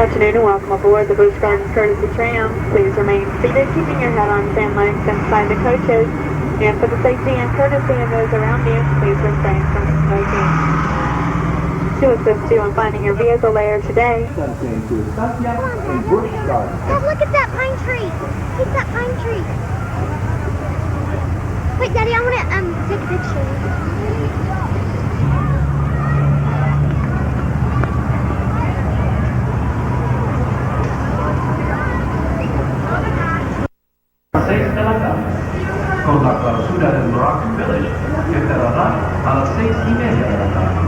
Afternoon and welcome aboard the Busch Gardens Courtesy Tram. Please remain seated, keeping your head on and legs inside the coaches. And for the safety and courtesy of those around you, please refrain from smoking. To assist you in finding your vehicle later today. Come on, Dad. Dad, look at that pine tree. It's that pine tree. Wait, Daddy, I want to take a picture. Con la clausura del Rock Village, que cerrará a las 6:30 de la tarde.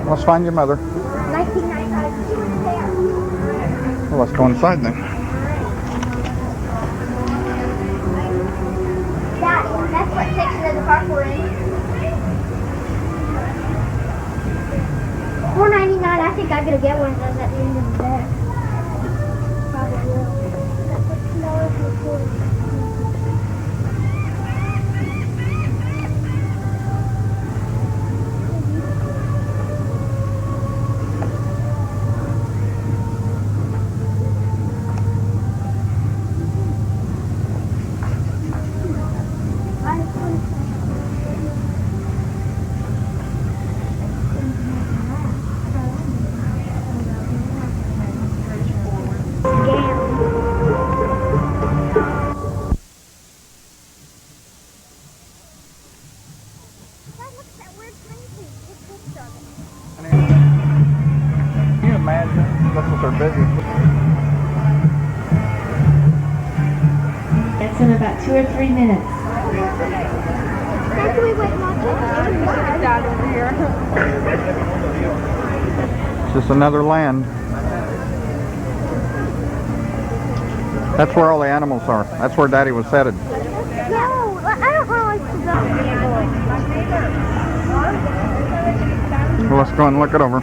Let's find your mother. 1995. Well, let's go inside then. Dad, that's what section of the park we're in. $4.99. I think I'm gonna get one of those at the end of the day. Probably will. That's $6 for 40. Can you imagine? This is our busiest. It's in about 2 or 3 minutes. Where can we wait down over here? It's just another land. That's where all the animals are. That's where Daddy was headed. No, I don't really like to go. Well, let's go and look it over.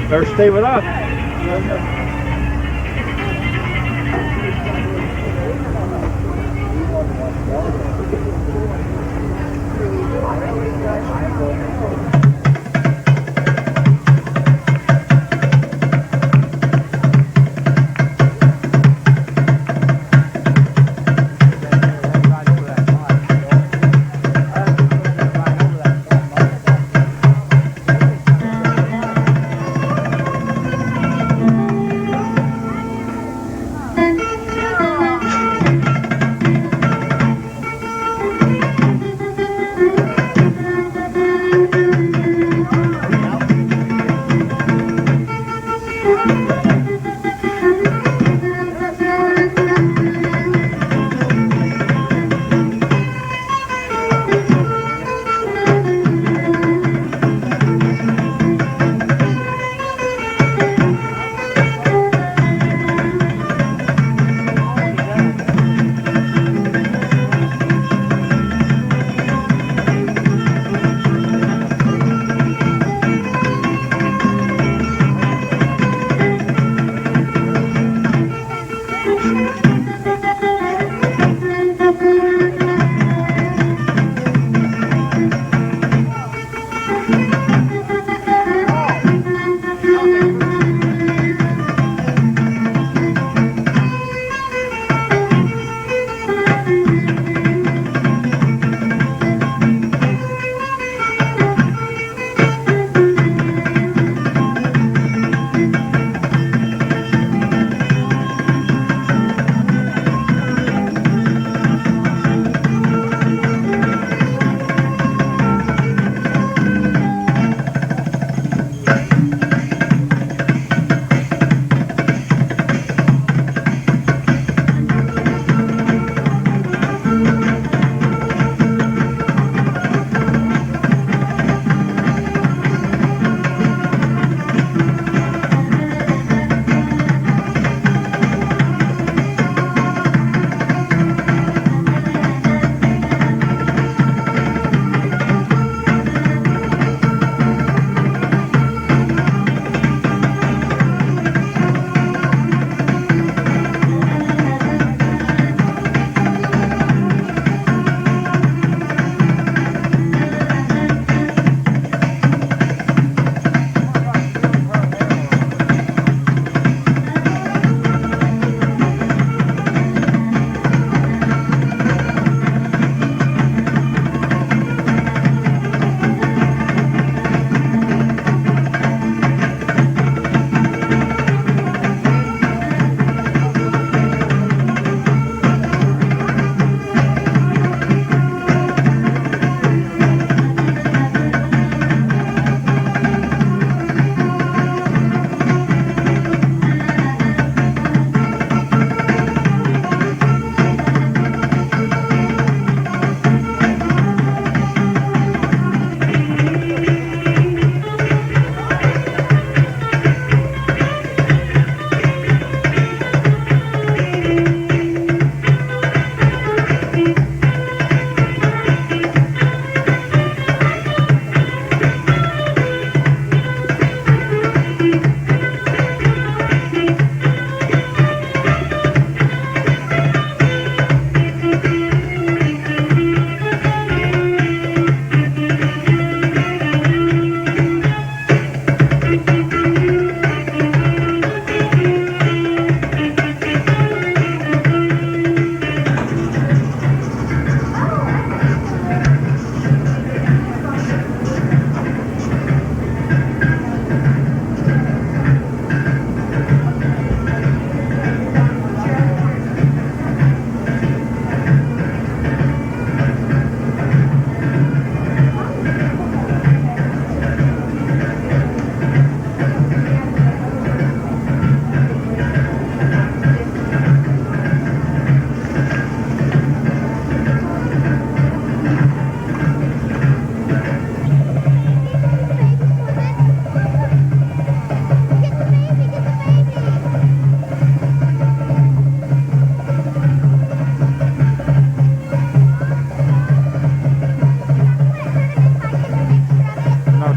Better stay with us.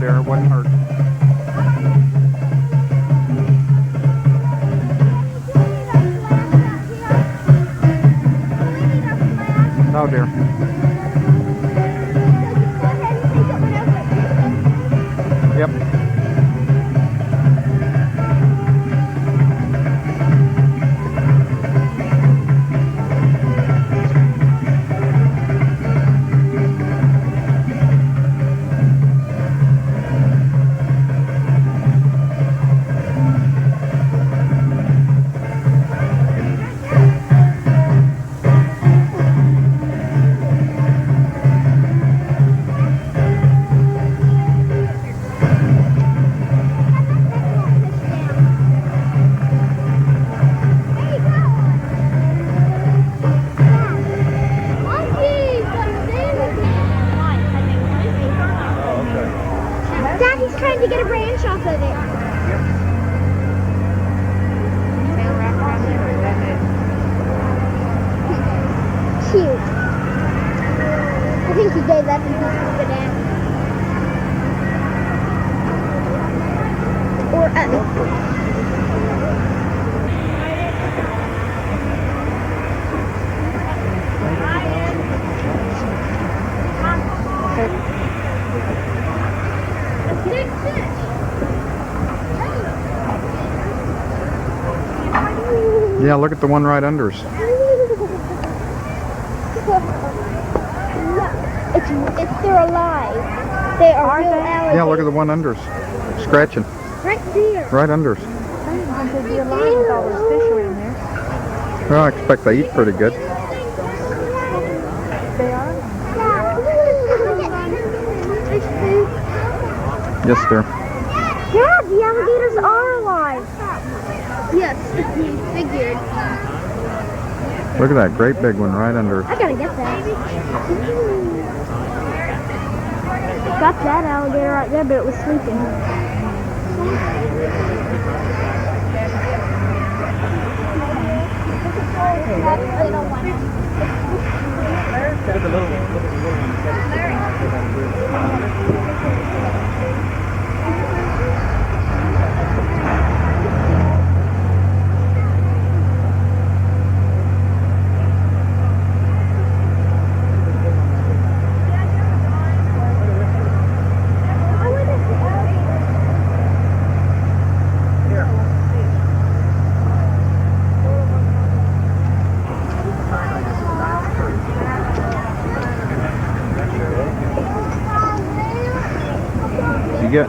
dear. It wouldn't hurt. No, dear. Yep. Daddy's trying to get a branch off of it. Cute. I think he gave up and he's going to go down. Or up. Yeah, look at the one right under us. It's they're alive. They are real alligators. Yeah, look at the one under us. Scratching. Right there. Right under us. They'd be alive with all those fish around there. Well, I expect they eat pretty good. They are? Yes, dear. Yeah, the alligators are alive. Yes, figured. Look at that great big one right under us. I gotta get that. Got that alligator right there, but it was sleeping. Get.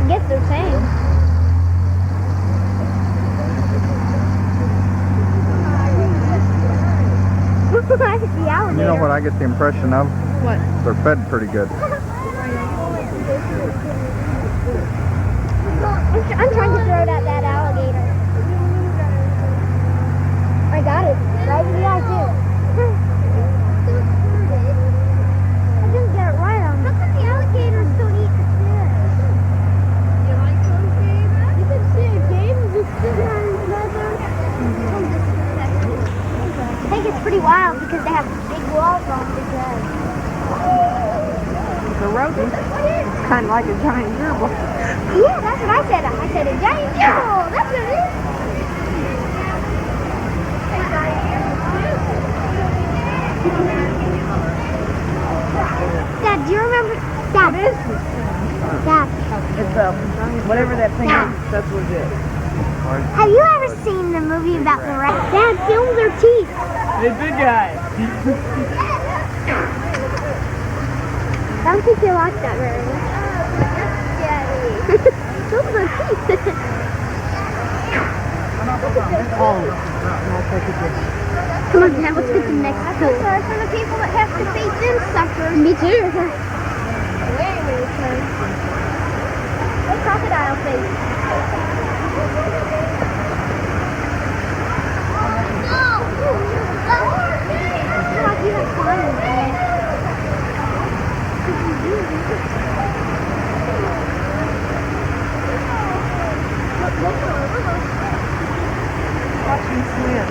Get their tame. The alligator. You know what I get the impression of? What? They're fed pretty good. I'm trying to throw it at that alligator. I got it. Right in the eye too. I didn't get it right on. How come the alligators don't eat the fish? You like those games? You can see a game just sitting on each other. I think it's pretty wild because they have big walls on because The rodent. It's kind of like a giant gerbil. yeah, that's what I said. I said a giant gerbil. That's what it is. Dad, do you remember? Dad. It is. Dad. It's whatever that thing is, that's what it is. Have you ever seen the movie about the rat? Dad, film their teeth. Hey, big guy. I don't think they like that very much. Daddy. Film their teeth. Come on, Dad, let's get the next pool. I'm sorry for the people that have to face them suckers. Me too. Way sorry. Hey, crocodile face. You have fun with it. Watch me swim.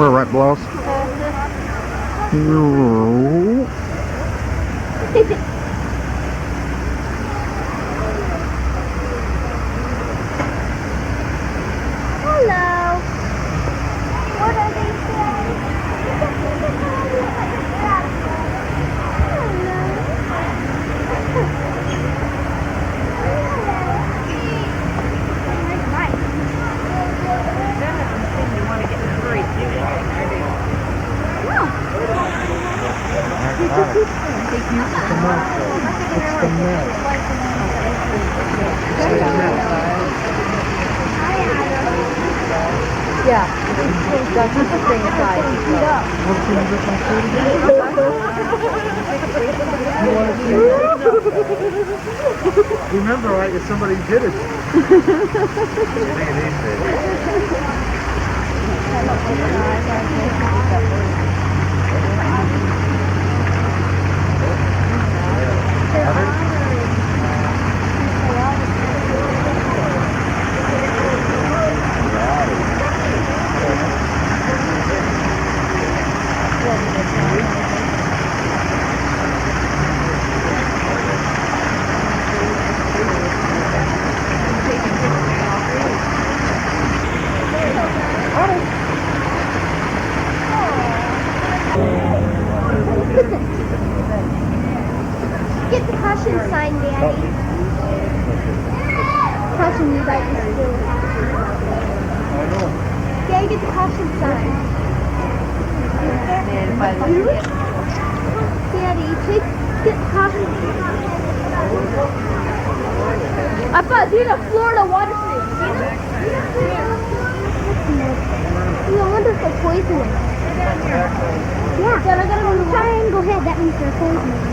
We're right below us. Hello. What are they saying? Yeah, that's the same size. Remember, right, if somebody did it. Get the caution sign, Daddy. Caution you like this too. Daddy, get the caution sign. Daddy, get the caution sign. I thought these are Florida water snakes. I wonder if they're poisonous. Yeah, then I got a triangle head. That means they're poisonous.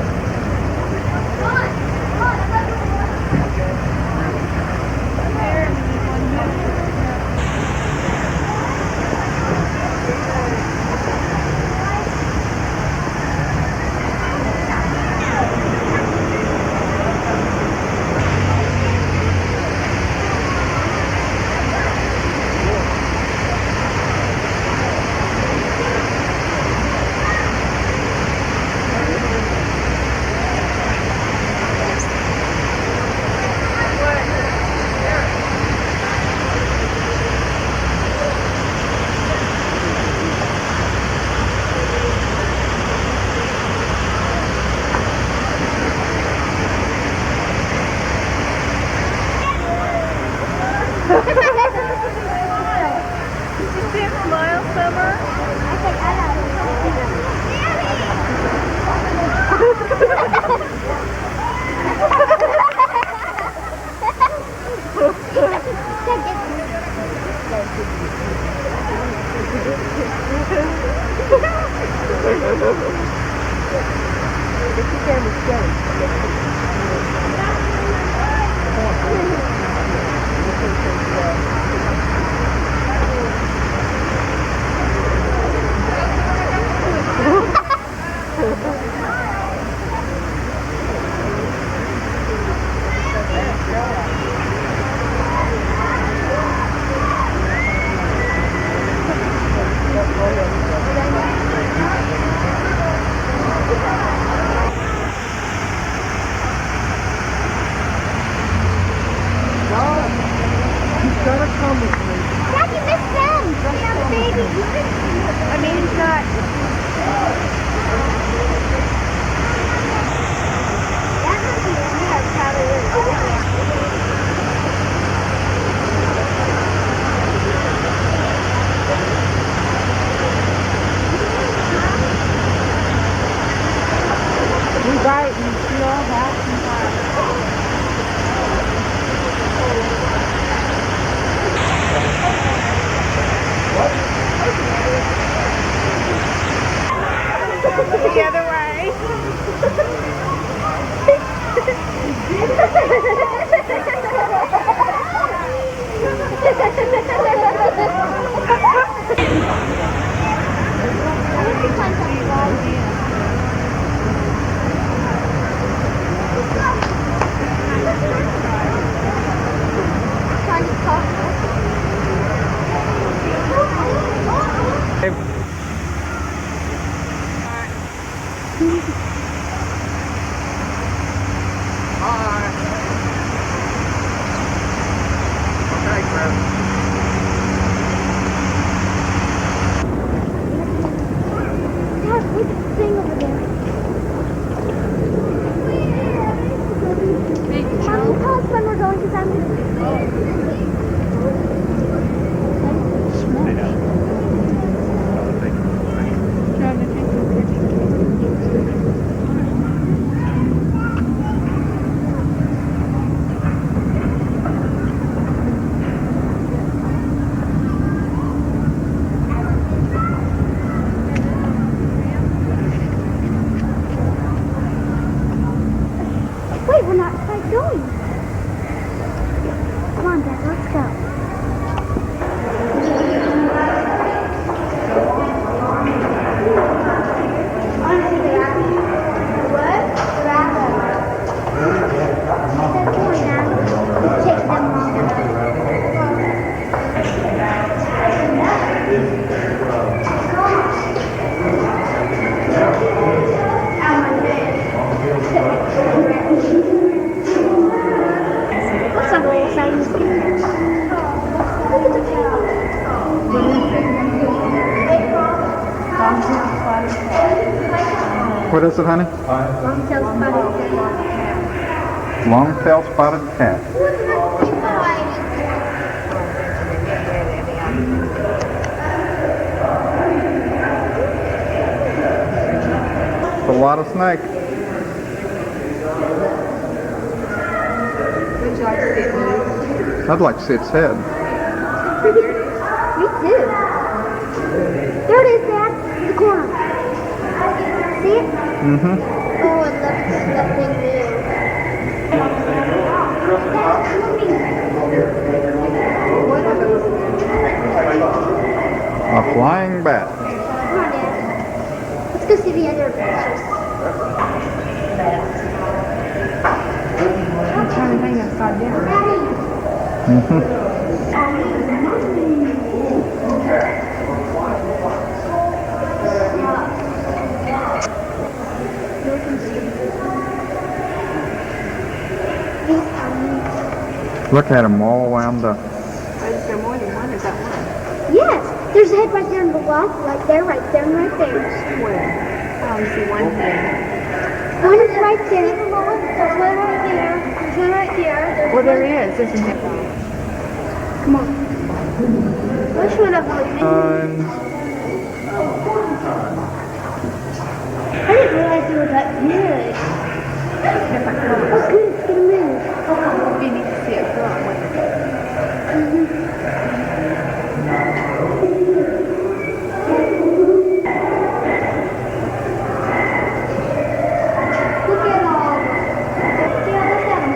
The other way. Hey. Okay, Chris. Dad, look at the thing over there. Mommy, tell us when we're going because I'm Wait, we're not quite going. Come on, Dad, let's go. What's up, little signs? Look at the What is it, honey? long-tailed spotted cat. Long-tailed spotted cat. It's a lot of snake. Would you like to see it move? I'd like to see its head. Me too. There it is, Dad. In the corner. See it? Mm-hmm. Oh, I love that thing move. A flying bat. Come on, Dad. Let's go see the other pictures. I'm trying to hang upside down. Daddy. Mm-hmm. Look at him all wound up. Is there more than one? Is that one? Yes, there's a head right there in the wall, right there, and right there. Where? Oh, you see one here. One is right there. There's one right there. There's one right there. Well, there is, isn't there? Come on. Which one of them? I didn't realize it was that good. Different Oh, colors. good, it's gonna move. You need to see it fly. Look at all. Yeah, look at them.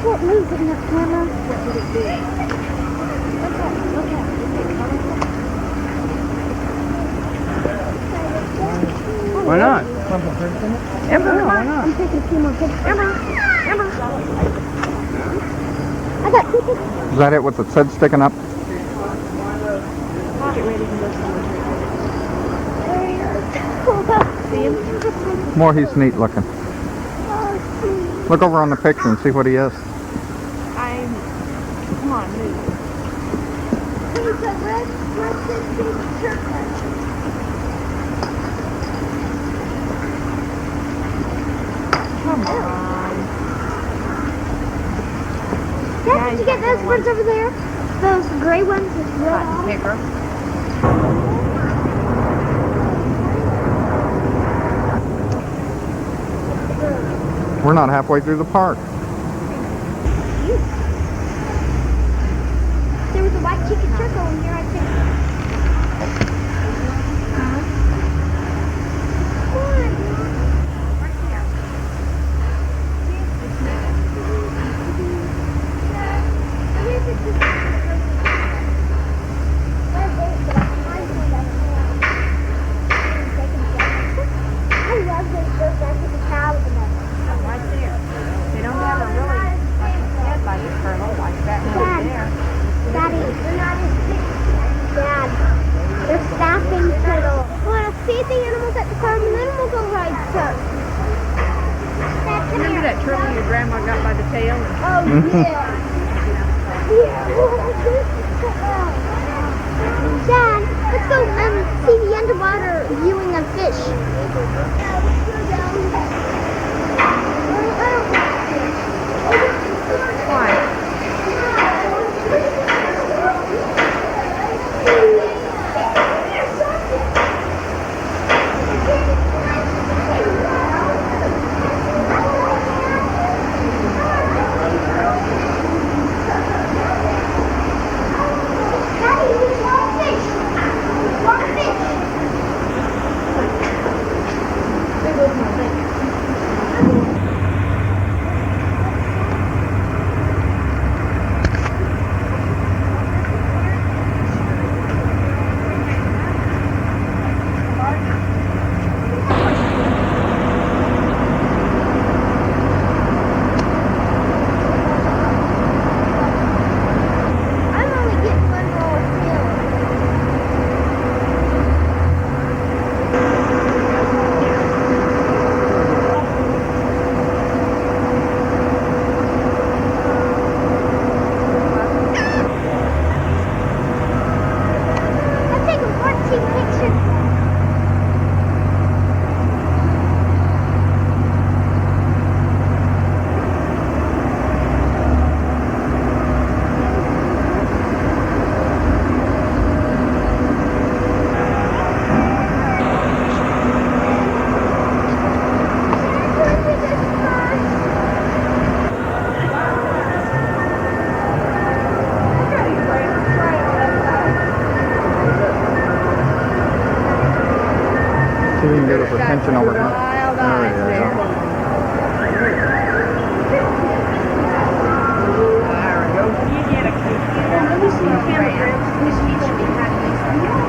What moves in the camera? What would it be? Look at it. Why not? Emma, why not? I'm taking a few more pictures. Emma! I got 2 pictures. Is that it with its head sticking up? Get ready to go somewhere. See him? More, he's neat looking. Look over on the picture and see what he is. Come on, move. He's a red shirt. Come on. Dad, did you get those ones over there? Those gray ones with red on? Pepper. We're not halfway through the park. There was a white chicken circle in here, I think. I love this goes back to the cow with the mother. Right there. They don't have a really like a head like a turtle like that right there. Daddy, they're not as big. Dad, they're staffing turtle. Want to feed the animals at the farm and then we'll go ride some. Dad, come Remember here. that turtle your grandma got by the tail? Oh, yeah. Dad, let's go see the underwater viewing of fish. Why? I'm only getting one roll of film. I've taken 14 pictures. See if we can get his attention over here. Wild There eyes he is. there.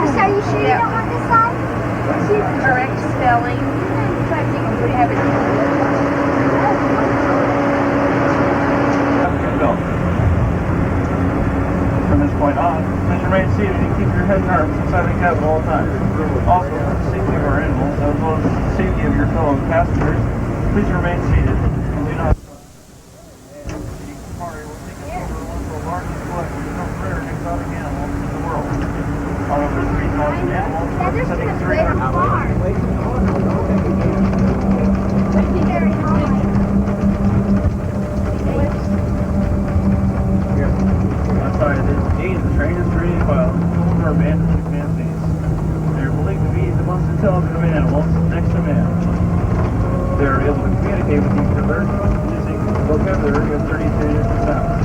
So are you sure you don't want this side? Correct spelling. We have it. Go. From this point on, please remain seated and keep your head and arms inside the cabin all the time. Also, for the safety of our animals, as well as the safety of your fellow passengers, please remain seated and do not. The safari will take us over one of the largest collections of rare and exotic animals in the world. On over 3,000 animals, Dad, there's too representing much 300 weight on the bar. Very high. Outside of this gate, the train is ready to file or abandoned chimpanzees. They are believed to be the most intelligent of animals next to man. They are able to communicate with each other using a vocabulary of 32 different sounds.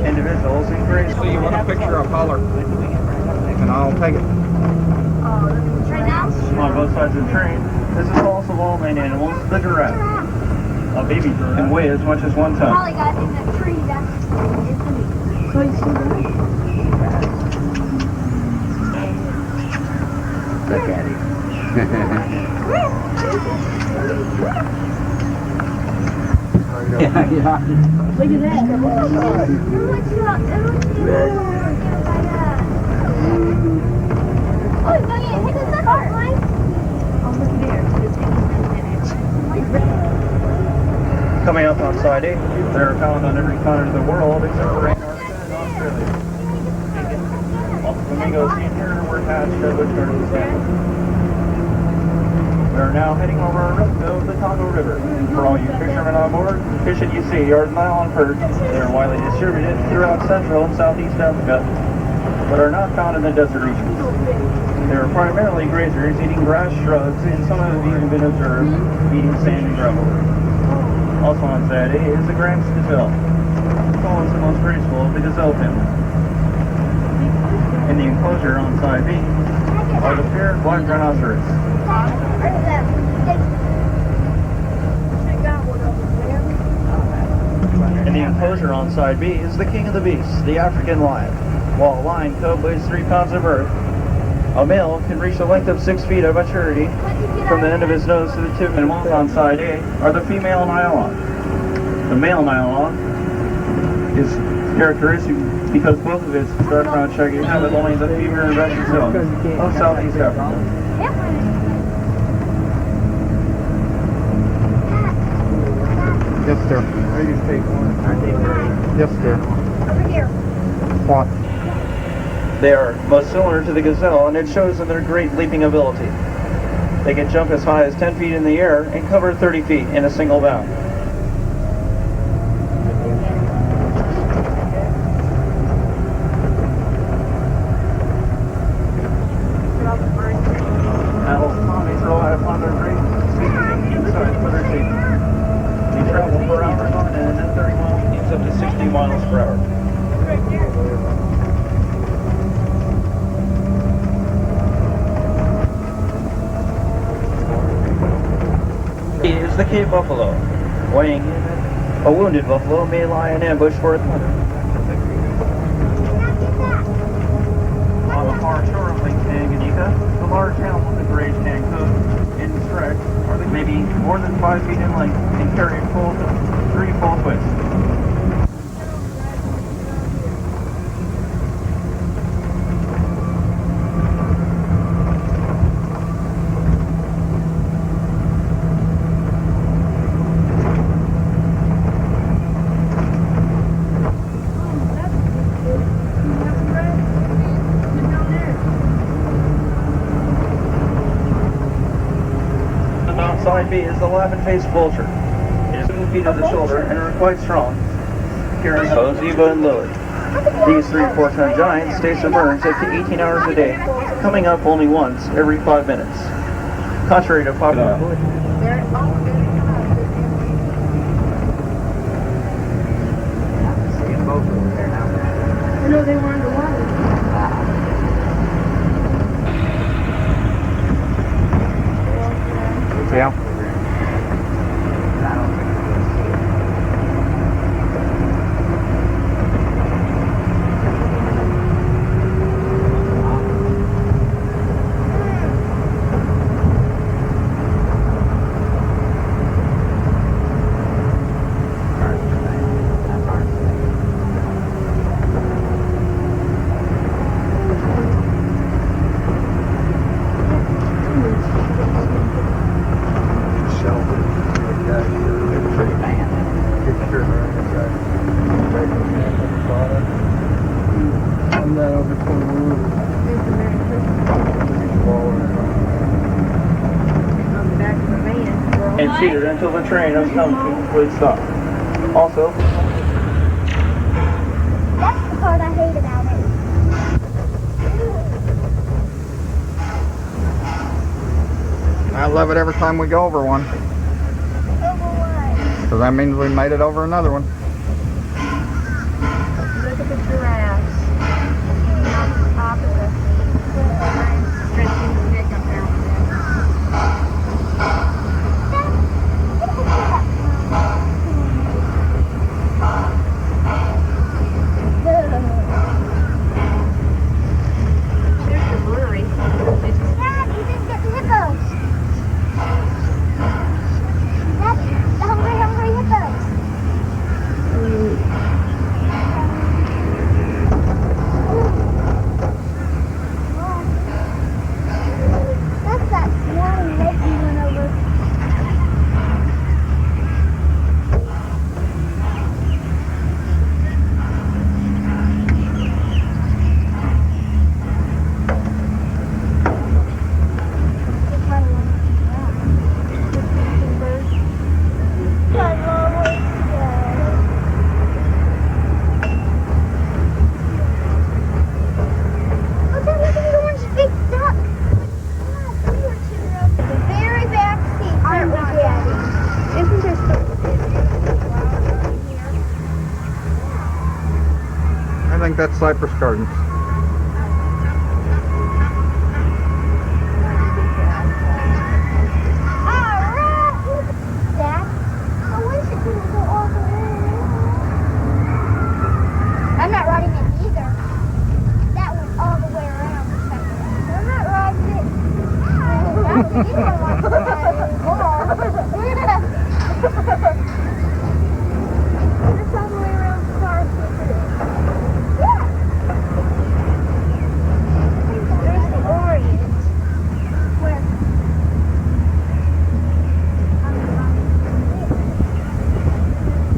Individuals in great. So you want a picture of Holler? And I'll take it. Right now? On both sides of the train, this is also all main animals, the giraffe. A baby giraffe can weigh as much as 1 ton. Probably got in that tree. That's so you see Look at him. yeah. Look at that. Oh, it's going in. Hit the car. Coming up on side 8, they are found on every continent of the world except for Antarctica and Australia. All the flamingos seen here were hatched at Busch. We are now heading over our route of the Congo River. For all you fishermen on board, the fish that you see are nylon perch. They are widely distributed throughout Central and Southeast Africa, but are not found in the desert regions. They are primarily grazers, eating grass, shrubs, and some have even been observed eating sand and gravel. Also on side A is the Grand Gazelle. The tallest and most graceful of the gazelle family. In the enclosure on side B are the paired black rhinoceros. In the enclosure on side B is the king of the beasts, the African lion. While a lion cub weighs 3 pounds of earth, a male can reach a length of 6 feet at maturity from the end of his nose to the tip. And on side A are the female nylon. The male nylon is characteristic because both of its dark brown shaggy habit only the femur and resting zone of Southeast Africa. Yes, sir. Yes, sir. Over here. What? They are most similar to the gazelle, and it shows in their great leaping ability. They can jump as high as 10 feet in the air and cover 30 feet in a single bound. Animals and mommies rely upon their great speed and keen sight for their safety. They travel for hours on end at 30 miles speeds up to 60 miles per hour. Is the Cape buffalo. Weighing in, a wounded buffalo may lie in ambush for its mother. On the far shore of Lake Tanganyika, the large animals with the gray tan coat and stretch are maybe more than 5 feet in length and carry a full 3 full twists. Side B is the laughing-faced vulture. It is 7 feet at the shoulder and are quite strong, carrying Bo, Ziva, and Lily. These 3 or 4 ton giants stay submerged up to 18 hours a day, coming up only once every 5 minutes. Contrary to popular belief. I know they were in the water. Yeah. And seated until the train has come to a complete stop. Also, That's the part I hate about it. I love it every time we go over one. Over what? Because that means we made it over another one. Look at the giraffes. On top of the stretching his neck up there. There's the brewery. Dad, you didn't get the hippos. Dad, the hungry hippos. think that's Cypress Gardens. I'm not riding it either. That went all the way around. I'm not riding it. It's all the way around the car. Yeah. There's the Orient. Where?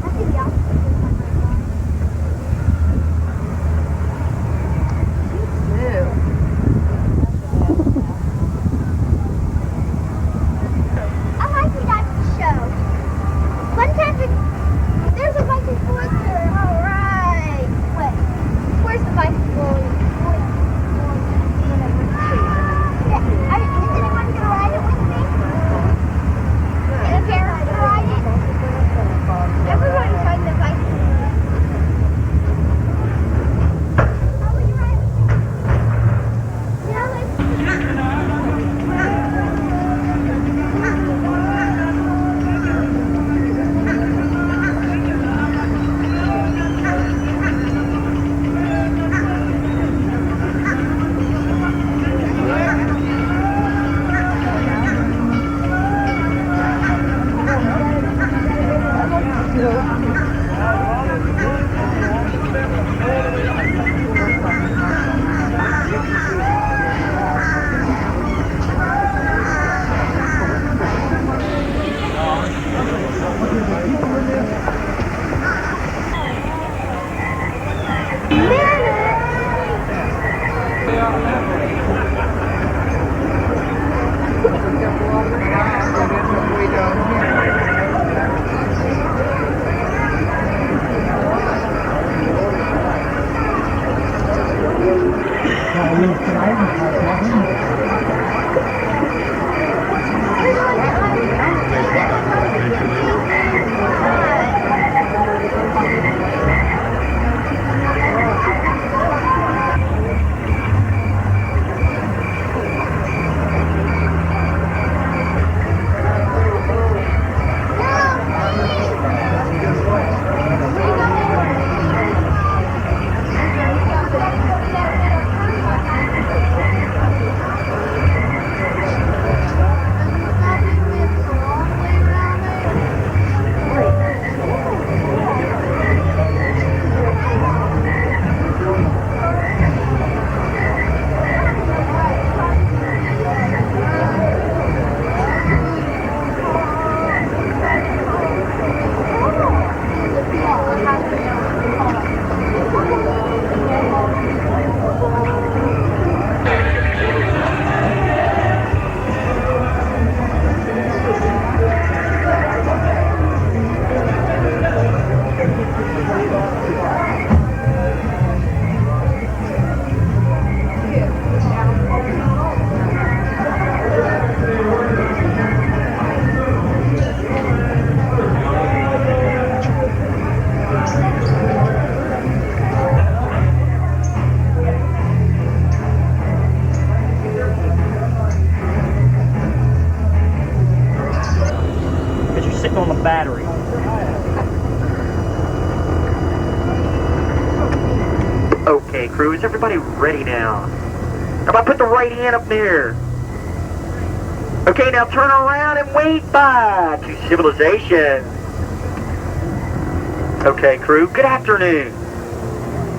I think the opposite is my car. I like the Dodge show. One time there's a bicycle there. All right. Wait. Where's the bicycle? Yeah. Is anyone gonna ride it with me? Can a parent ride it? Everyone's riding the bicycle. How will you ride with me? Yeah, On the battery. Okay, crew, is everybody ready now? How about put the right hand up there? Okay, now turn around and wave bye to civilization. Okay, crew, good afternoon.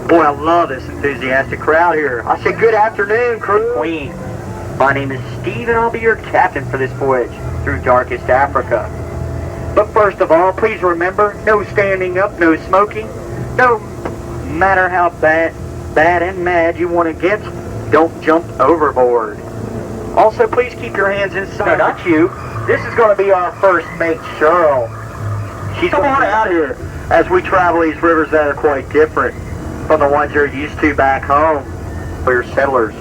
Boy, I love this enthusiastic crowd here. I said good afternoon, crew. Queen. My name is Steve, and I'll be your captain for this voyage through darkest Africa. But first of all, please remember, no standing up, no smoking. No matter how bad and mad you want to get, don't jump overboard. Also, please keep your hands inside. No, not you. This is going to be our first mate, CHERYL. She's going on out here as we travel these rivers that are quite different from the ones you're used to back home. We're settlers.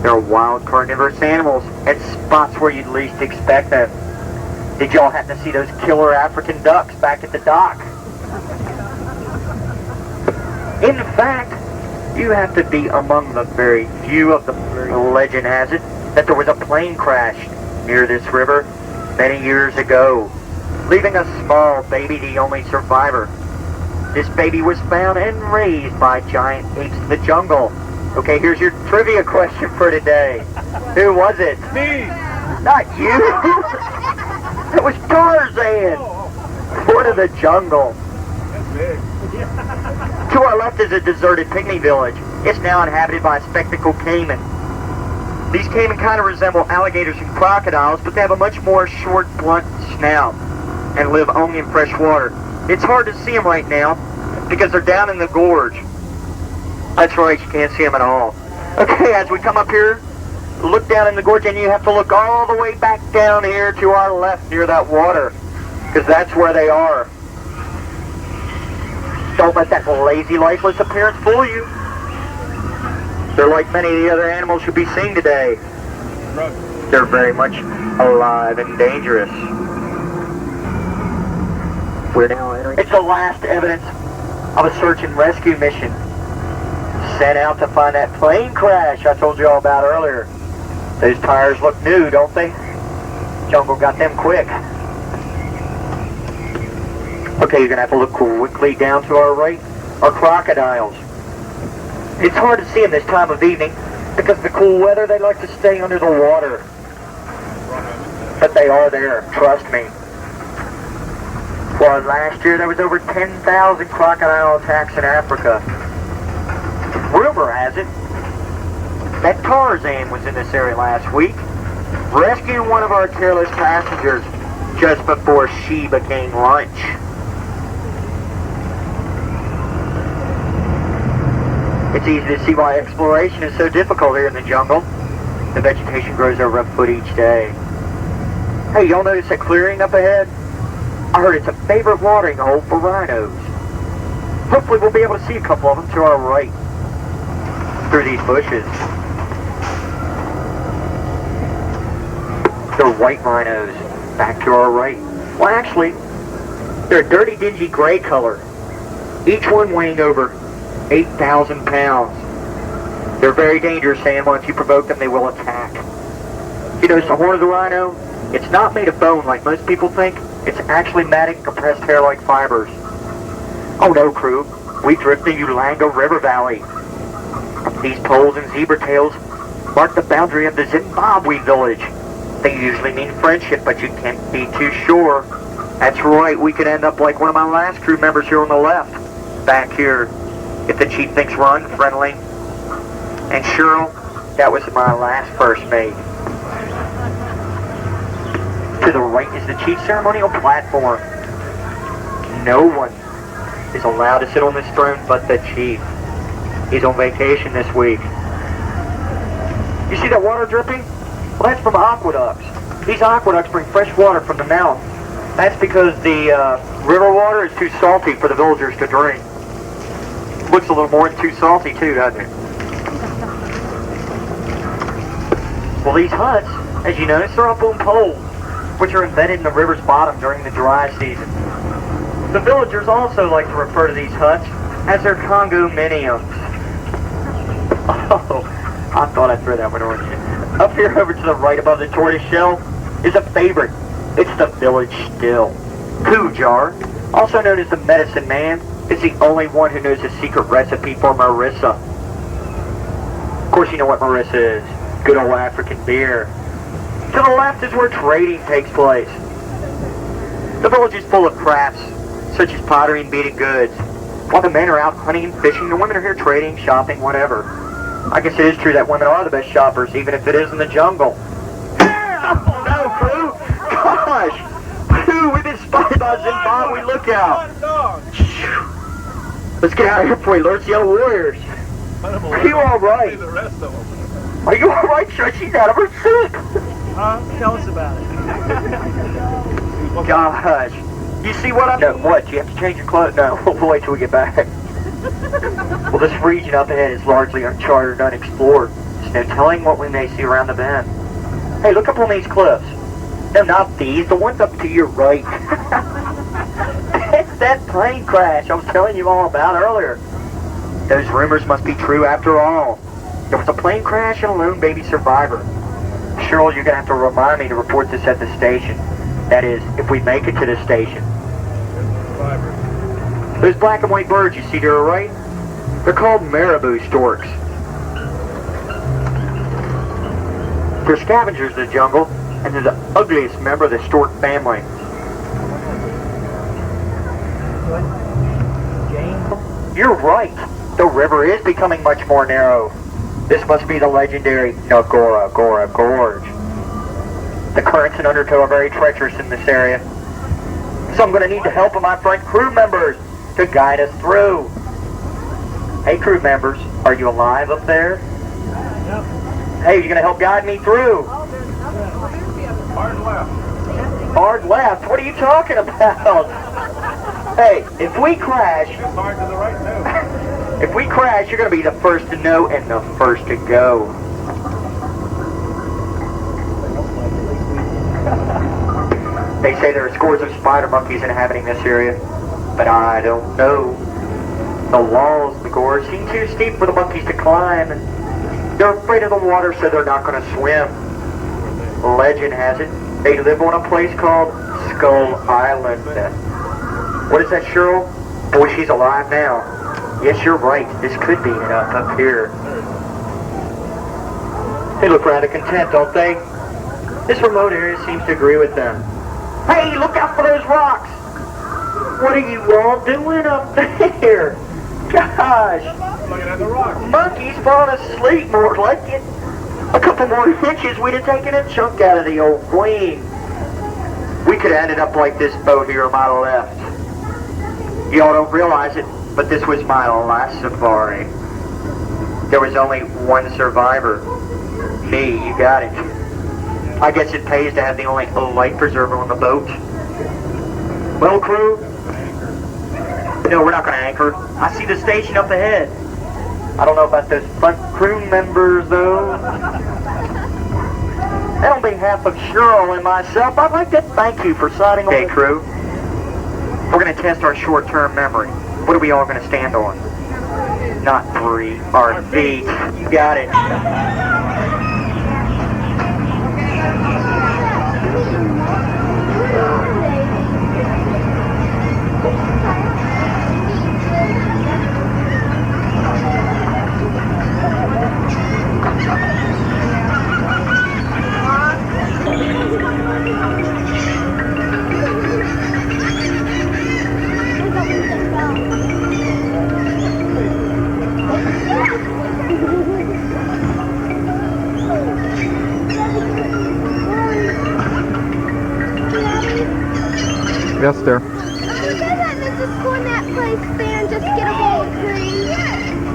They're wild carnivorous animals at spots where you'd least expect them. Did y'all happen to see those killer African ducks back at the dock? In fact, you have to be among the very few of the legend has it that there was a plane crash near this river many years ago, leaving a small baby the only survivor. This baby was found and raised by giant apes in the jungle. Okay, here's your trivia question for today. Who was it? Me! Not you! It was Tarzan! Lord of the jungle. That's big. To our left is a deserted pygmy village. It's now inhabited by a spectacled caiman. These caiman kind of resemble alligators and crocodiles, but they have a much more short, blunt snout and live only in fresh water. It's hard to see them right now because they're down in the gorge. That's right, you can't see them at all. Okay, as we come up here, look down in the gorge, and you have to look all the way back down here to our left near that water, because that's where they are. Don't let that lazy, lifeless appearance fool you. They're like many of the other animals you'll be seeing today. They're very much alive and dangerous. We're now entering. It's the last evidence of a search and rescue mission sent out to find that plane crash I told you all about earlier. Those tires look new, don't they? Jungle got them quick. Okay, you're gonna have to look quickly down to our right. Are crocodiles. It's hard to see them this time of evening because of the cool weather. They like to stay under the water. But they are there, trust me. Well, last year there was over 10,000 crocodile attacks in Africa. Rumor has it that Tarzan was in this area last week, rescuing one of our careless passengers just before she became lunch. It's easy to see why exploration is so difficult here in the jungle. The vegetation grows a rough foot each day. Hey, y'all notice that clearing up ahead? I heard it's a favorite watering hole for rhinos. Hopefully we'll be able to see a couple of them to our right through these bushes. They're white rhinos back to our right. Well, actually, they're a dirty, dingy gray color, each one weighing over 8,000 pounds. They're very dangerous, and once you provoke them, they will attack. You notice the horn of the rhino? It's not made of bone like most people think. It's actually matted and compressed hair-like fibers. Oh no, crew. We drift the Ulanga River Valley. These poles and zebra tails mark the boundary of the Zimbabwe village. They usually mean friendship, but you can't be too sure. That's right, we could end up like one of my last crew members here on the left. Back here. If the chief thinks we're unfriendly. And CHERYL, that was my last first mate. To the right is the chief's ceremonial platform. No one is allowed to sit on this throne but the chief. He's on vacation this week. You see that water dripping? Well, that's from aqueducts. These aqueducts bring fresh water from the mountain. That's because the river water is too salty for the villagers to drink. Looks a little more than too salty too, doesn't it? Well, these huts, as you notice, are up on poles, which are embedded in the river's bottom during the dry season. The villagers also like to refer to these huts as their condominiums. Oh, I thought I'd throw that one on you. Up here over to the right above the tortoise shell is a favorite. It's the village still. Kujar, also known as the medicine man, is the only one who knows the secret recipe for Marissa. Of course you know what Marissa is. Good old African beer. To the left is where trading takes place. The village is full of crafts, such as pottery and beaded goods. While the men are out hunting and fishing, the women are here trading, shopping, whatever. I guess it is true that women are the best shoppers, even if it is in the jungle. Oh no, crew! Gosh! Crew, we've been spotted by Zimbabwe lookout! Let's get out of here before he alerts the other warriors. Are you alright? Are you alright, Shush? She's out of her soup! Tell us about it. Gosh. You see what I'm... No, what? You have to change your clothes? No, we'll wait till we get back. Well, this region up ahead is largely uncharted, unexplored. There's no telling what we may see around the bend. Hey, look up on these cliffs. No, not these. The ones up to your right. It's that plane crash I was telling you all about earlier. Those rumors must be true after all. There was a plane crash and a lone baby survivor. Cheryl, you're going to have to remind me to report this at the station. That is, if we make it to the station. Those black and white birds you see to our right, they're called marabou storks. They're scavengers of the jungle, and they're the ugliest member of the stork family. You're right. The river is becoming much more narrow. This must be the legendary Ngora Gorge. The currents and undertow are very treacherous in this area. So I'm going to need the help of my front crew members to guide us through. Hey crew members, are you alive up there? Yep. Hey, you going to help guide me through? Hard left. Hard left? What are you talking about? Hey, if we crash... Hard to the right, too. If we crash, you're going to be the first to know and the first to go. They say there are scores of spider monkeys inhabiting this area, but I don't know. The walls of the gorge seem too steep for the monkeys to climb, and they're afraid of the water, so they're not going to swim. Legend has it, they live on a place called Skull Island. What is that, Cheryl? Boy, she's alive now. Yes, you're right. This could be up here. They look rather content, don't they? This remote area seems to agree with them. Hey, look out for those rocks! What are you all doing up there? Gosh! Looking at the rock. Monkeys falling asleep, more like it. A couple more inches, we'd have taken a chunk out of the old queen. We could have ended up like this boat here on my left. Y'all don't realize it, but this was my last safari. There was only one survivor. Me, you got it. I guess it pays to have the only life preserver on the boat. Well, crew? No, we're not going to anchor. I see the station up ahead. I don't know about those front crew members, though. And on behalf of Cheryl and myself, I'd like to thank you for signing on. Hey, crew. We're going to test our short-term memory. What are we all going to stand on? Not 3, our feet. You got it. Yes, dear.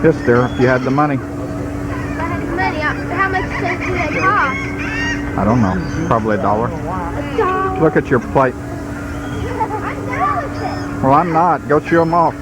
Yes, dear, if you had the money. If I had the money, how much do they cost? I don't know. Probably $1. $1. Look at your plate. I'm done with it. Well, I'm not. Go chew them off.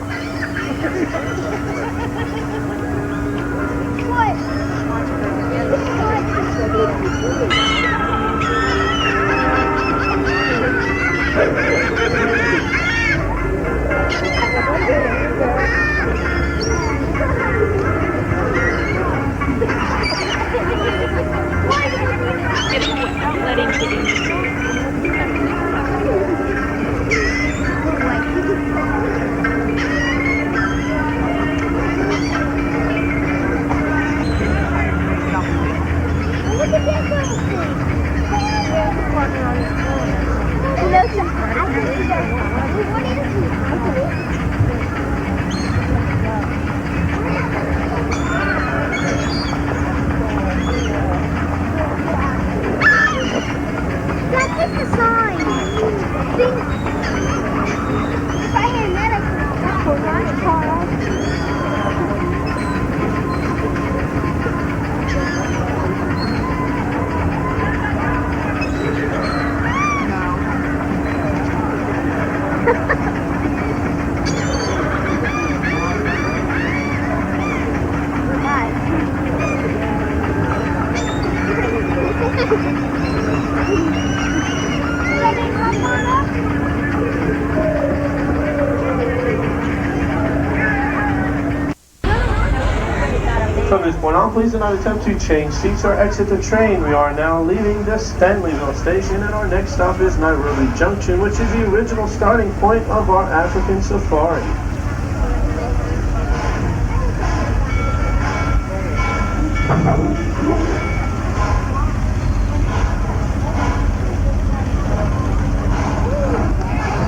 From this point on, please do not attempt to change seats or exit the train. We are now leaving the Stanleyville station, and our next stop is Nairobi Junction, which is the original starting point of our African safari.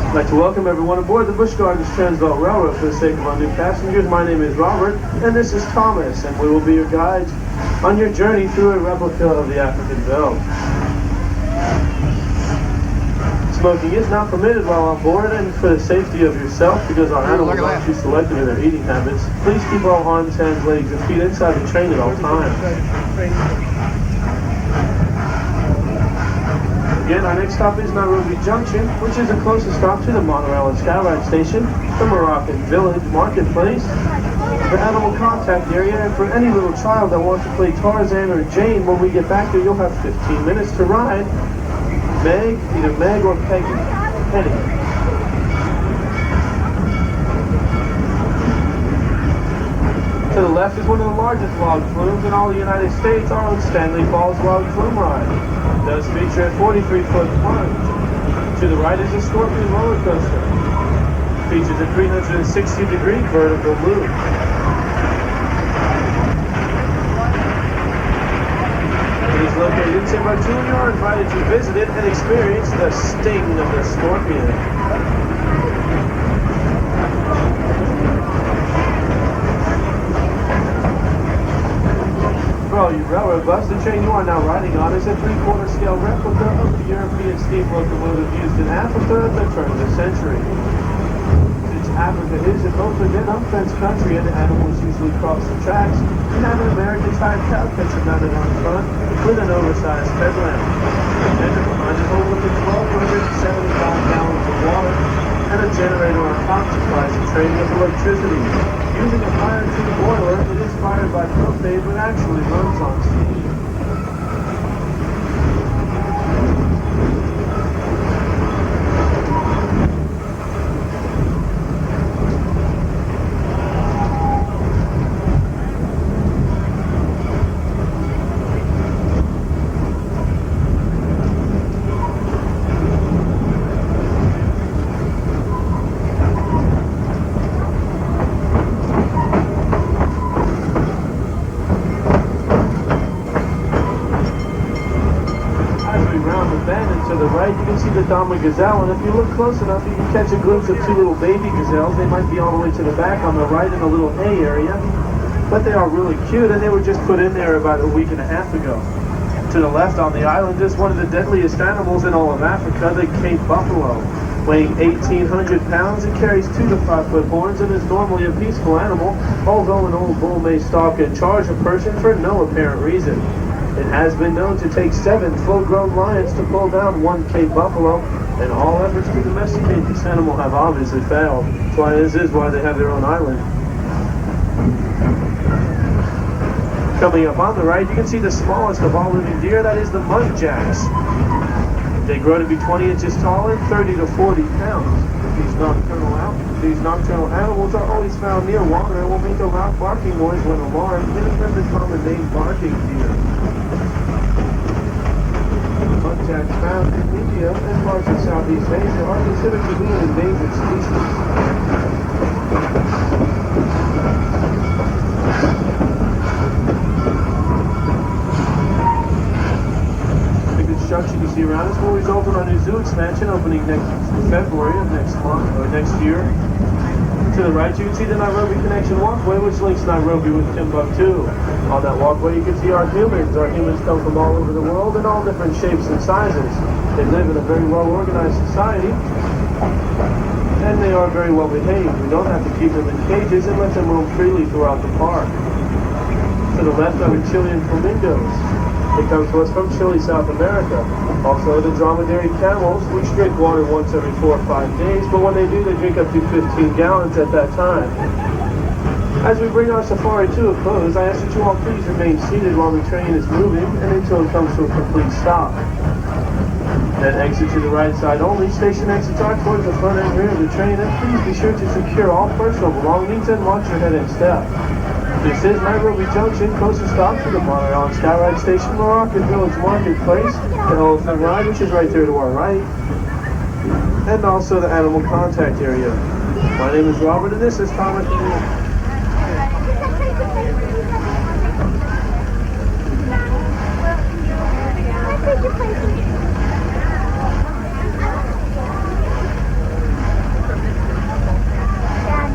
I'd like to welcome everyone aboard the Busch Gardens Transbelt Railroad. For the sake of our new passengers, my name is Robert, and this is Thomas, and we will be your guides on your journey through a replica of the African belt. Smoking is not permitted while on board, and for the safety of yourself, because our animals are too selective in their eating habits, please keep all arms, hands, legs, and feet inside the train at all times. Again, our next stop is Nairobi Junction, which is the closest stop to the monorail and skyride station, the Moroccan Village Marketplace, the animal contact area, and for any little child that wants to play Tarzan or Jane, when we get back there, you'll have 15 minutes to ride Meg, either Meg or Peggy. Penny. To the left is one of the largest log flumes in all the United States, our own Stanley Falls Log Flume Ride. It does feature a 43-foot plunge. To the right is a Scorpion roller coaster. It features a 360-degree vertical loop. It is located in Timbuktu, and you are invited to visit it and experience the sting of the scorpion. For all you railroad buffs, the train you are now riding on is a 3/4 scale replica of the European steam locomotive used in Africa at the turn of the century. Since Africa is an open and unfenced country and animals usually cross the tracks, we have an American-type cow catcher mounted on front with an oversized headlamp. And behind it hold with 1,275 gallons of water and a generator on top supplies the train with electricity. Using a fire tube boiler, it is fired by propane but actually runs on steam. To the right, you can see the Dama Gazelle, and if you look close enough, you can catch a glimpse of two little baby gazelles. They might be all the way to the back on the right in a little hay area, but they are really cute, and they were just put in there about a week and a half ago. To the left on the island is one of the deadliest animals in all of Africa, the Cape buffalo. Weighing 1,800 pounds, it carries 2 to 5 foot horns and is normally a peaceful animal, although an old bull may stalk and charge a person for no apparent reason. It has been known to take 7 full-grown lions to pull down 1 Cape buffalo, and all efforts to domesticate this animal have obviously failed. This is why they have their own island. Coming up on the right, you can see the smallest of all living deer, that is the muntjacs. They grow to be 20 inches tall and 30 to 40 pounds. These nocturnal animals are always found near water and will make a loud barking noise when alarmed, giving them the common name barking deer. Muntjacs found in India and parts of Southeast Asia are considered to be an endangered species. Construction you see around us will result in our new zoo expansion opening next February of next month or next year. To the right, you can see the Nairobi Connection Walkway, which links Nairobi with Timbuktu. On that walkway, you can see our humans. Our humans come from all over the world in all different shapes and sizes. They live in a very well-organized society, and they are very well behaved. We don't have to keep them in cages and let them roam freely throughout the park. To the left are the Chilean flamingos. They come to us from Chile, South America. Also, the dromedary camels, which drink water once every 4 or 5 days, but when they do, they drink up to 15 gallons at that time. As we bring our safari to a close, I ask that you all please remain seated while the train is moving and until it comes to a complete stop. Then exit to the right side only. Station exits are towards the front and rear of the train, and please be sure to secure all personal belongings and watch your head and step. This is Nairobi Junction. Closest stop to the monorail and Skyride Station, Moroccan Village Marketplace, the Elephant Ride, which is right there to our right, and also the Animal Contact area. My name is Robert, and this is Thomas.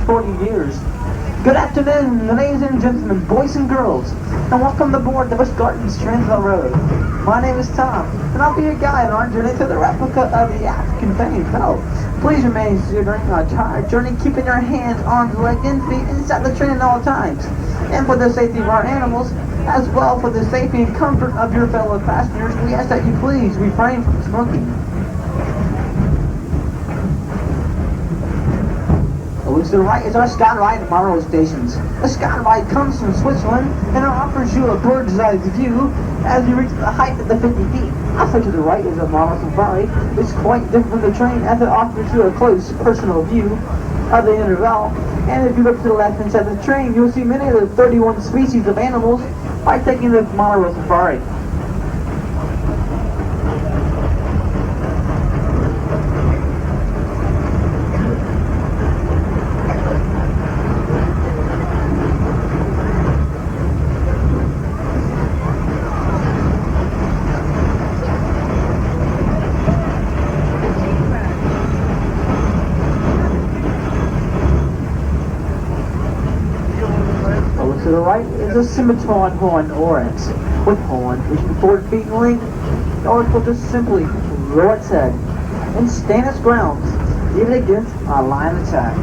40 years. Good afternoon, ladies and gentlemen, boys and girls, and welcome aboard the Busch Gardens Transvaal Road. My name is Tom, and I'll be your guide on our journey to the replica of the African famed belt. Please remain seated during our entire journey, keeping your hands, arms, legs, and feet inside the train at all times. And for the safety of our animals, as well for the safety and comfort of your fellow passengers, we ask that you please refrain from smoking. Over to the right is our Skyride monorail stations. The Skyride comes from Switzerland and offers you a bird's eye view as you reach the height of the 50 feet. Also to the right is a monorail safari. It's quite different from the train as it offers you a close personal view of the interval. And if you look to the left hand side of the train, you'll see many of the 31 species of animals by taking the monorail safari. To the right is a scimitar horn oryx with horn which before it being linked, the oryx will just simply lower its head and stand its ground, even against a lion attack.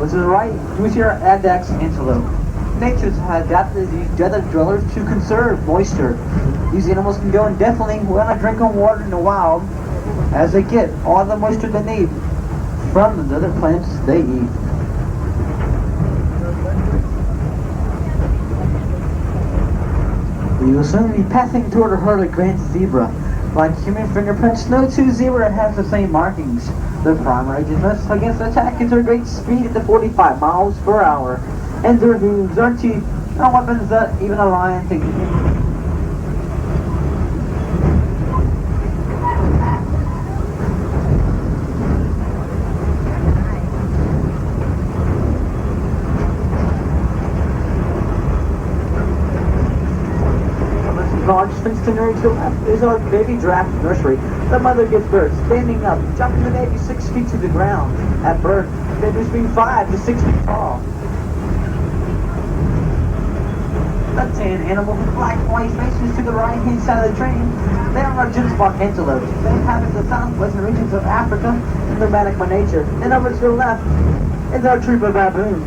To the right, you see our Adex antelope. Nature has adapted these desert dwellers to conserve moisture. These animals can go indefinitely without drinking water in the wild, as they get all the moisture they need from the desert plants they eat. We will soon be passing toward a herd of grand zebra. Like human fingerprints, no two zebra have the same markings. Their primary defense against attack is their great speed at the 45 miles per hour, and their hooves, their teeth, and weapons that even a lion can use. Large fenced area to the left is our baby giraffe nursery. The mother gives birth, standing up, jumping the baby 6 feet to the ground. At birth, babies being 5 to 6 feet tall. The tan animal with black and white faces to the right hand side of the train. They are our Ginsbach antelopes. They inhabit the southwestern regions of Africa and nomadic by nature. And over to the left is our troop of baboons.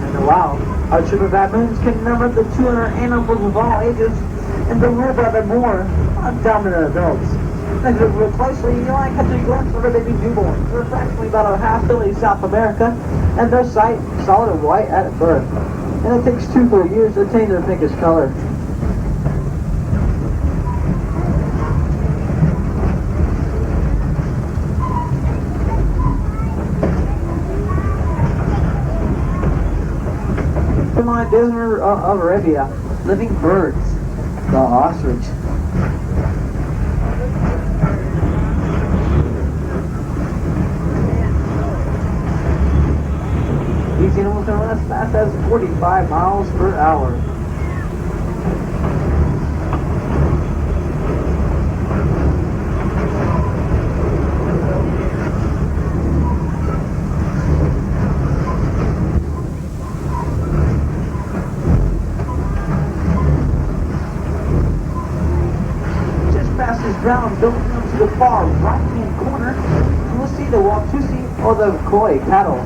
In the wild, our troop of baboons can number up to 200 animals of all ages, and they're ruled by the more dominant adults. And if you look real closely, you might catch a glimpse of a baby newborn. They're approximately about a half Philly, South America, and their sight solid and white at birth. And it takes 2 full years to attain their pinkish color. From my desert of Arabia, living birds. The ostrich. These animals can run as fast as 45 miles per hour. Ground building up to the far right-hand corner, you will see the Watusi or the koi paddle.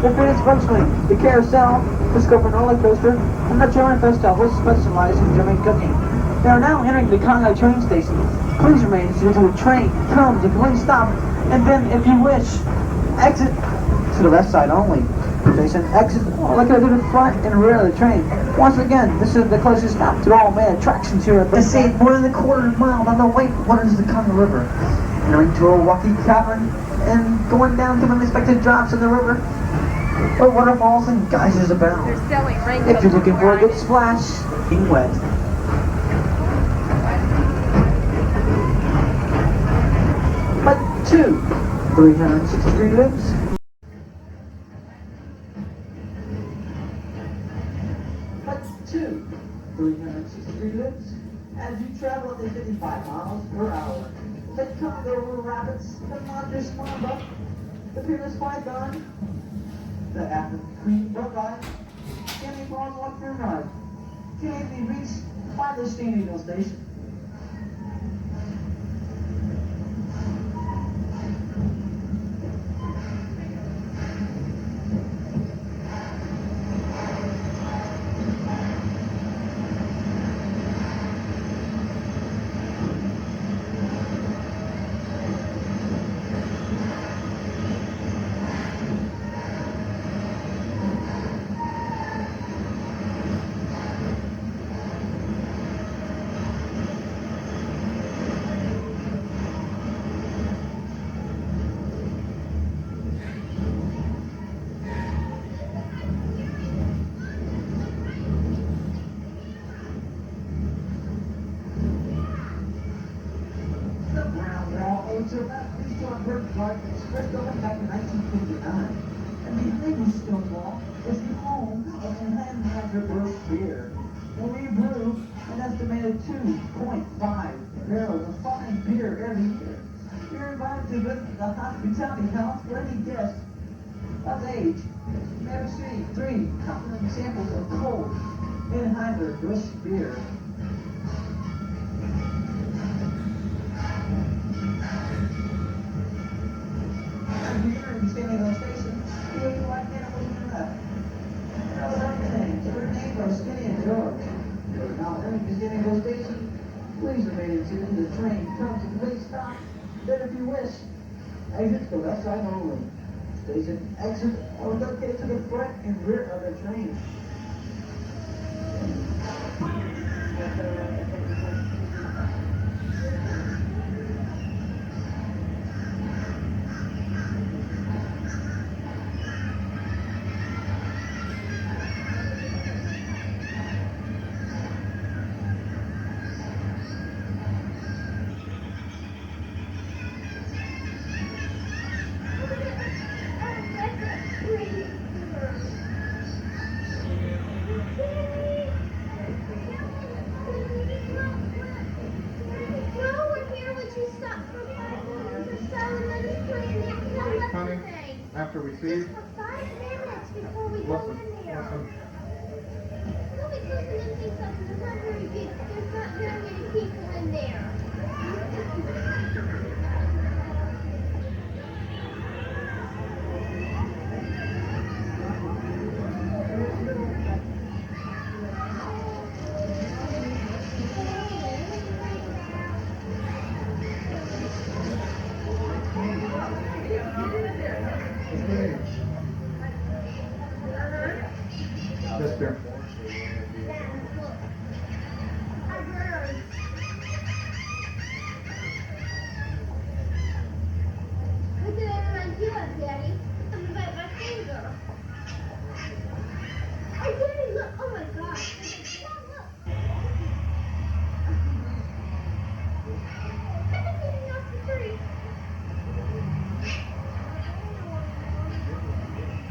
The fitness functioning, the carousel, the scorpion roller coaster, and the German festival will specialize in German cooking. They are now entering the Congo train station. Please remain seated until the train comes to complete stop, and then, if you wish, exit to the left side only. Station exit located to the front and rear of the train. Once again, this is the closest stop to all main attractions here at the scene. More than a quarter mile down the lake waters the Congo River. Entering to a rocky cavern and going down to unexpected drops in the river. Where waterfalls and geysers abound. They're selling raincoats. If you're looking for a good splash, being wet. But 360-degree loops. But 360-degree loops. As you travel at 55 miles per hour. The Congo River Rapids, the Monster Swamba, the Peerless Python, the African Queen Boat Ride, Candy Falls Walkthrough Ride, can be reached by the Steam Eagle Station. Expressed over back in 1959, and behind this stone wall is the home of Anheuser Busch beer, where we brew an estimated 2.5 barrels of fine beer every year. You're invited to visit the hospitality house for any guest of age. You may receive 3 complimentary samples of cold Anheuser Busch beer. Here in San Diego Station, you will like animals in the left. Those are the names. Their names are Skinny and George. Now entering the San Diego Station, please remain seated until the train comes to complete stop. Then if you wish, exit to the left side only. Station exit are located to the front and rear of the train. After we see, For 5 minutes before we go in there. Nobody's listening to something. There's not very many people in there. Just there. Look at everyone do it, Daddy. I'm gonna bite my finger. Hey, Daddy, look. Oh my gosh. Look. I'm getting off the tree.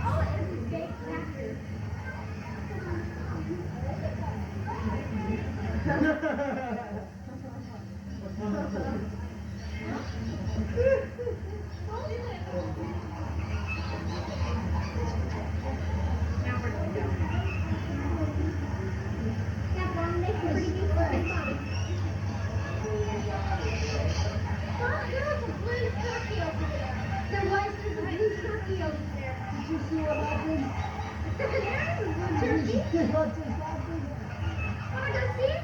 Oh, it's a big cracker. Wanna go see it?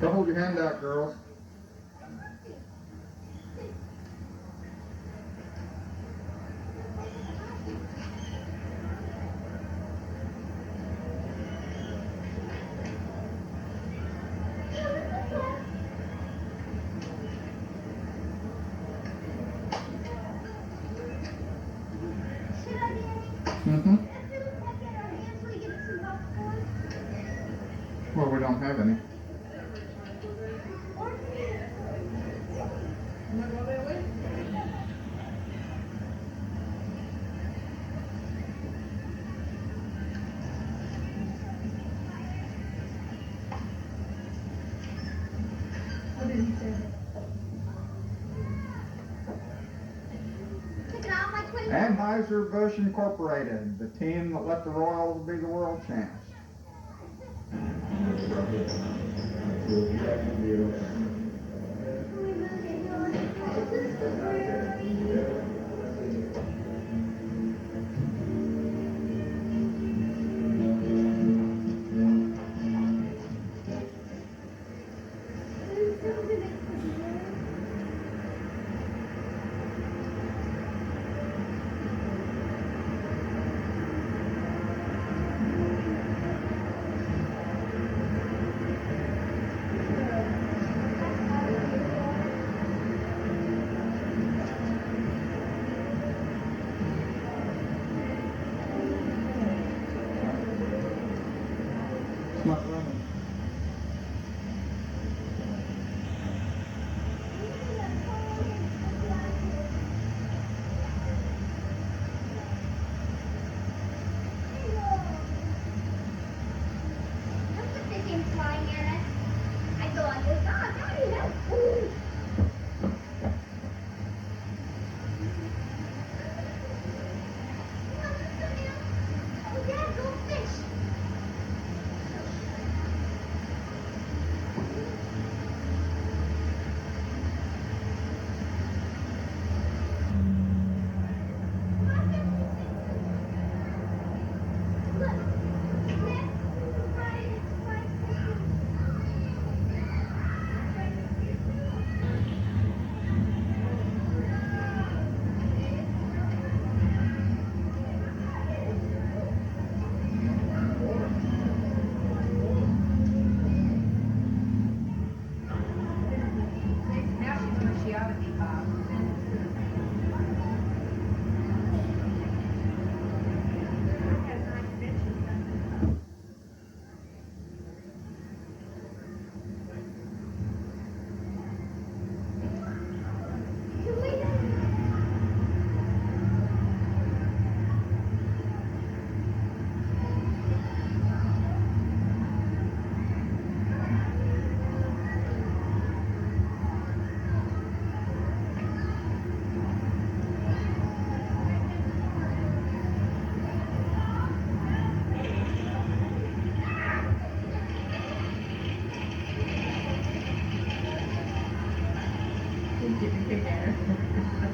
Don't hold your hand out, girls. Well, we don't have any. Anheuser-Busch Incorporated, the team that let the Royals be the world champs. It's not running.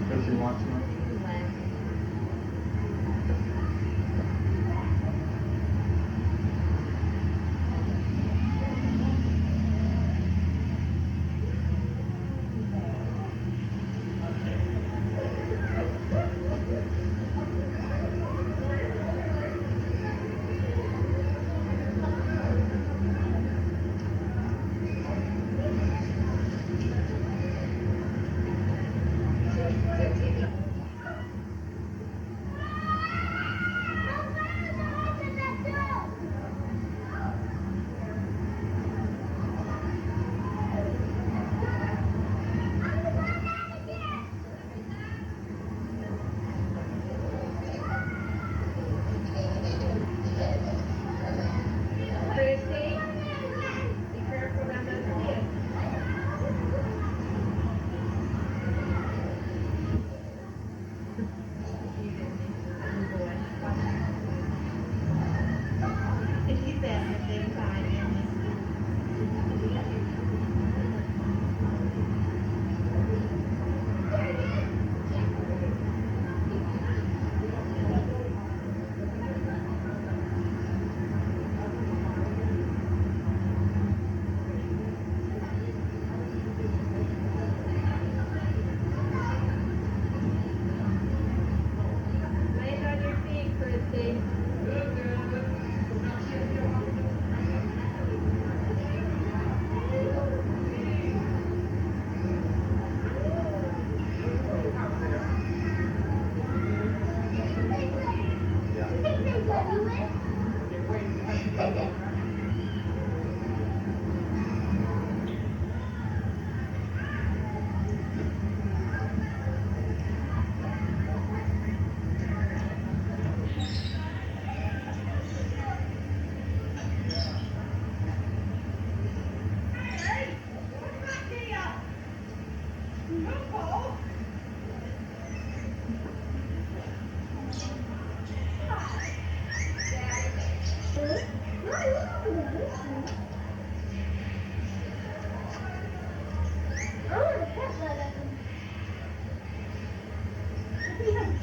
Does he want some?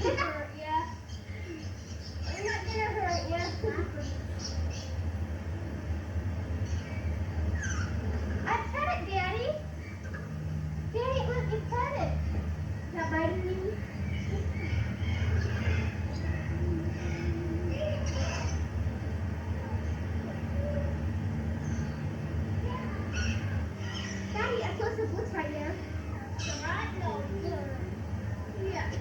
gonna hurt ya. I'm not gonna hurt ya. I pet it, Daddy. Daddy, let me pet it. Is that biting you? Daddy, I saw some books right there. Right? No. Yeah.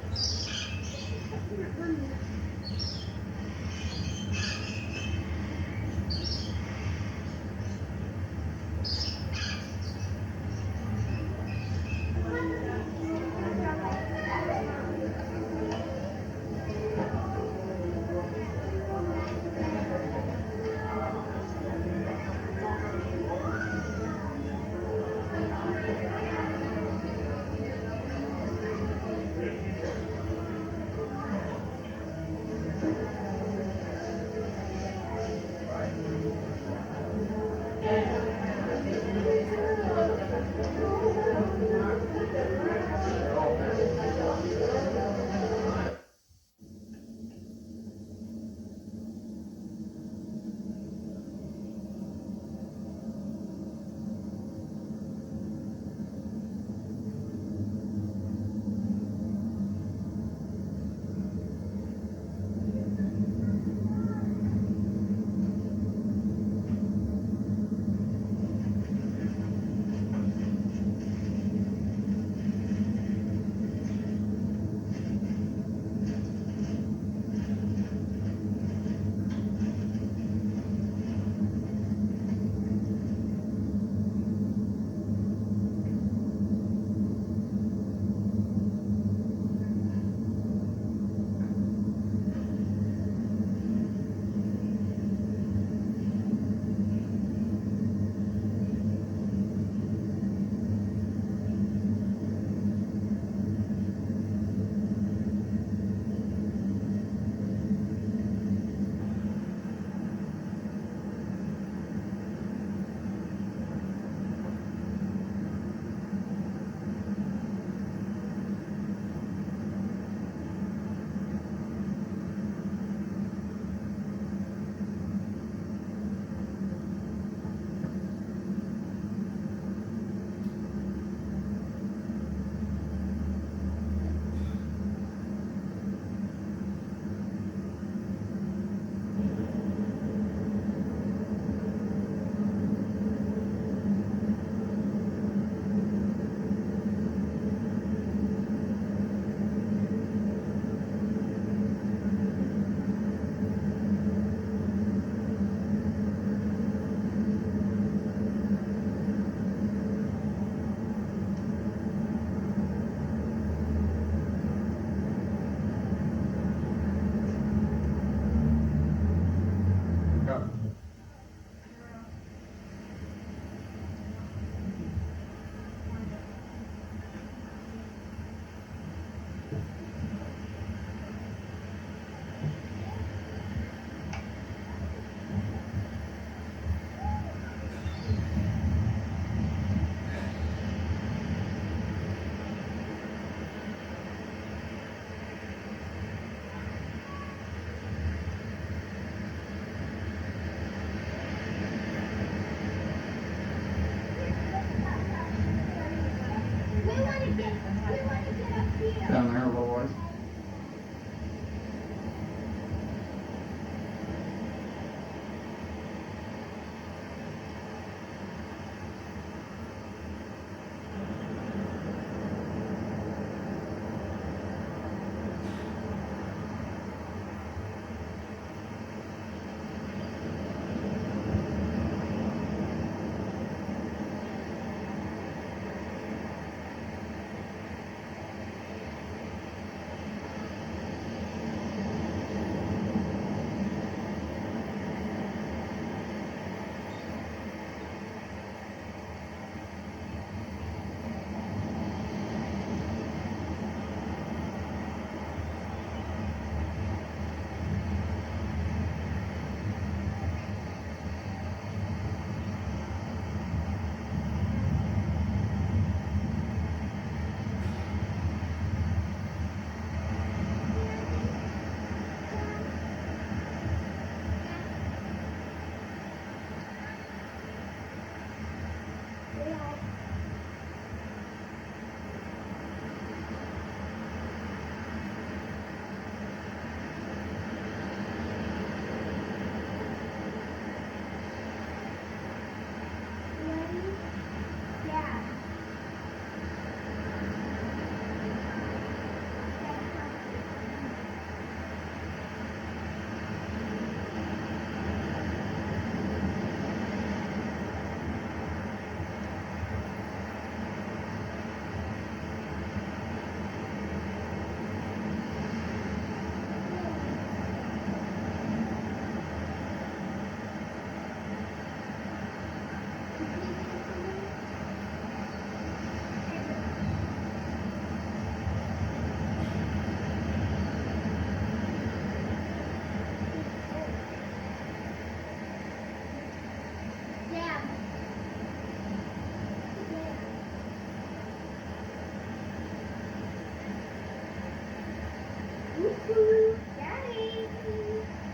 Daddy!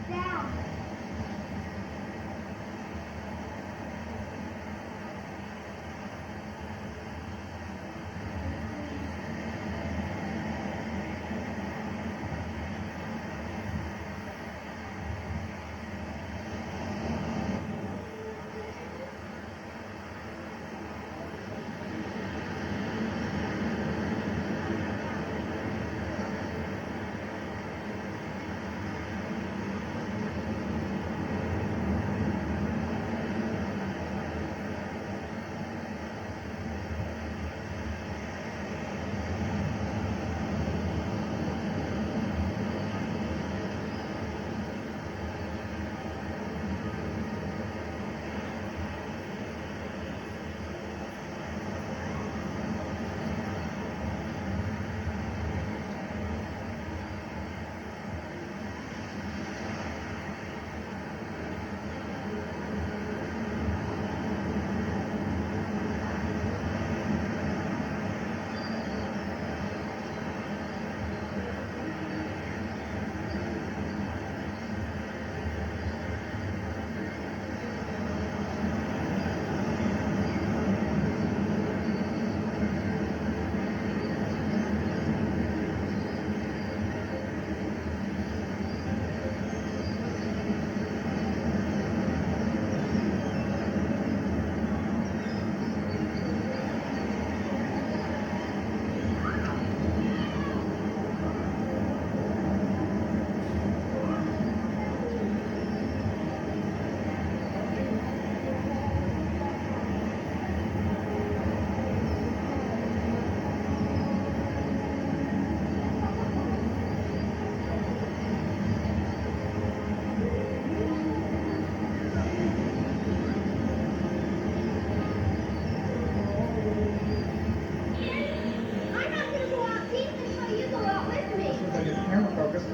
Down!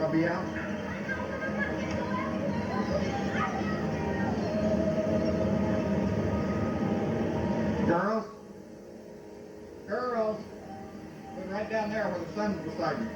I'll be out. Girls, look right down there where the sun's beside you.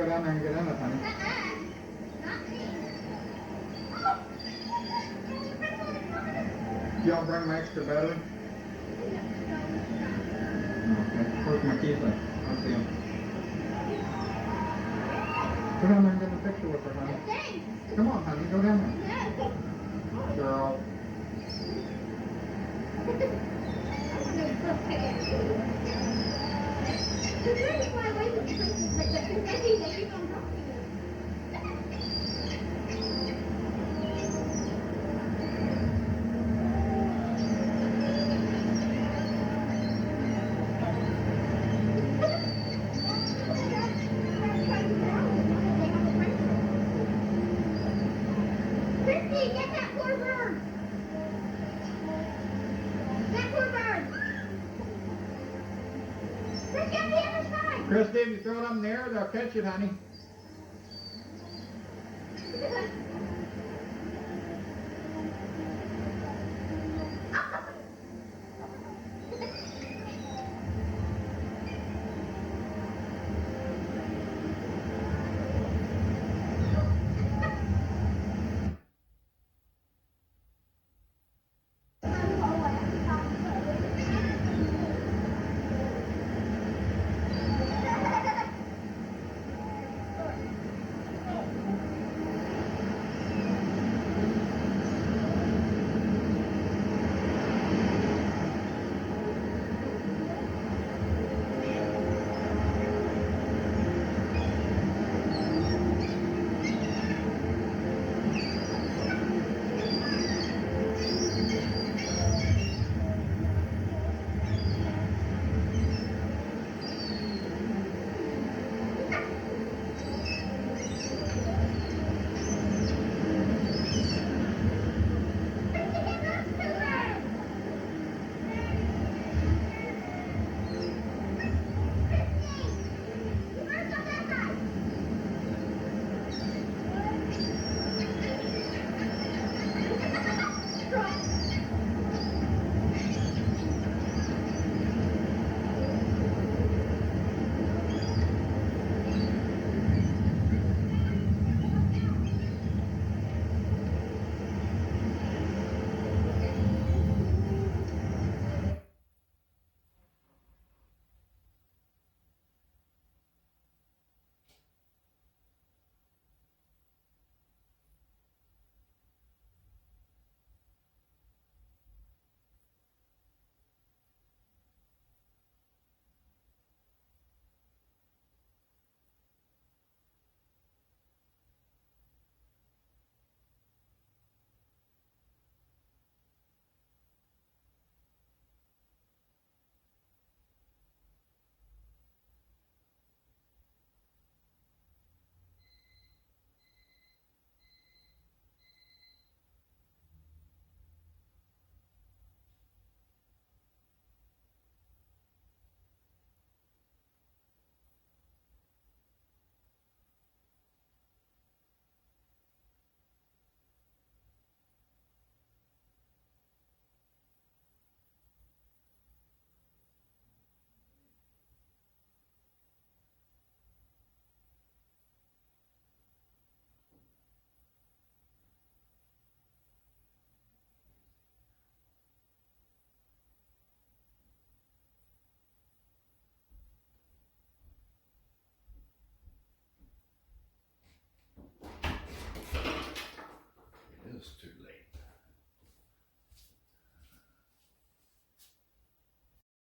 go down there and get in it, honey. Y'all bring my extra battery? Okay. Where's my keys at? I'll see them. Go down there and get a picture with her, honey. Come on, honey. Go down there. Girl. Christy, get that poor bird! That poor bird! Christy, on the other side! Christy, if you throw it up in the air, they'll catch it, honey.